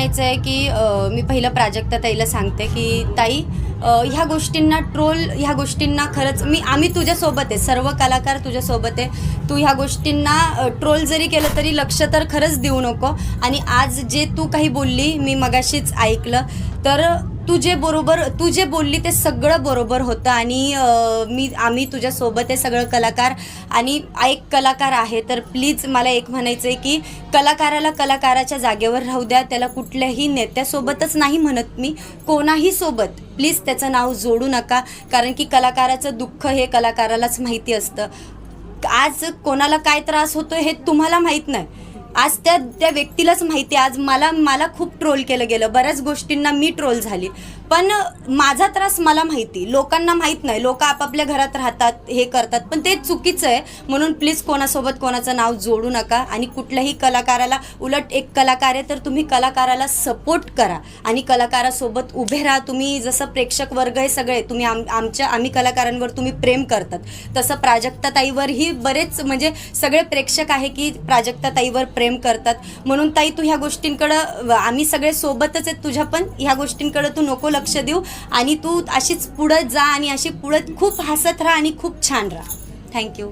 म्हणायचं आहे की मी पहिलं प्राजक्ता ताईला सांगते की ताई ह्या गोष्टींना खरंच आम्ही तुझ्यासोबत आहे, सर्व कलाकार तुझ्यासोबत आहे. तू ह्या गोष्टींना ट्रोल जरी केलं तरी लक्ष तर खरंच देऊ नको. आणि आज जे तू काही बोलली मी मगाशीच ऐकलं, तर तू जे बोलली ते सगळं बरोबर होतं. आणि आम्ही तुझ्यासोबत आहे सगळं कलाकार. आणि एक कलाकार आहे तर प्लीज मला एक म्हणायचं आहे की कलाकाराला कलाकाराच्या जागेवर राहू द्या. त्याला कुठल्याही नेत्यासोबतच नाही म्हणत मी, कोणाही सोबत प्लीज त्याचं नाव जोडू नका. कारण की कलाकाराचं दुःख हे कलाकारालाच माहिती असतं. आज कोणाला काय त्रास होतो हे तुम्हाला माहीत नाही, आज त्या व्यक्तीलाच माहिती. आज मला खूप ट्रोल केलं गेलं, बऱ्याच गोष्टींना मी ट्रोल झाली, पण माझा त्रास मला माहिती, लोकांना माहीत नाही. लोक आपापल्या घरात राहतात, हे करतात, पण ते चुकीचं आहे. म्हणून प्लीज कोणासोबत कोणाचं नाव जोडू नका. आणि कुठल्याही कलाकाराला, उलट एक कलाकार आहे तर तुम्ही कलाकाराला सपोर्ट करा आणि कलाकारासोबत उभे राहा. तुम्ही जसं प्रेक्षक वर्ग हे सगळे तुम्ही आम्ही कलाकारांवर तुम्ही प्रेम करतात, तसं प्राजक्ताताईवरही बरेच म्हणजे सगळे प्रेक्षक आहे की प्राजक्ताताईवर प्रेम करतात. म्हणून ताई तू ह्या गोष्टींकडं, आम्ही सगळे सोबतच आहेत तुझ्या, पण ह्या गोष्टींकडं तू नको लक्ष देऊ. आणि तू अशीच पुढं जा आणि अशी पुढं खूप हसत राहा आणि खूप छान राहा. थँक्यू.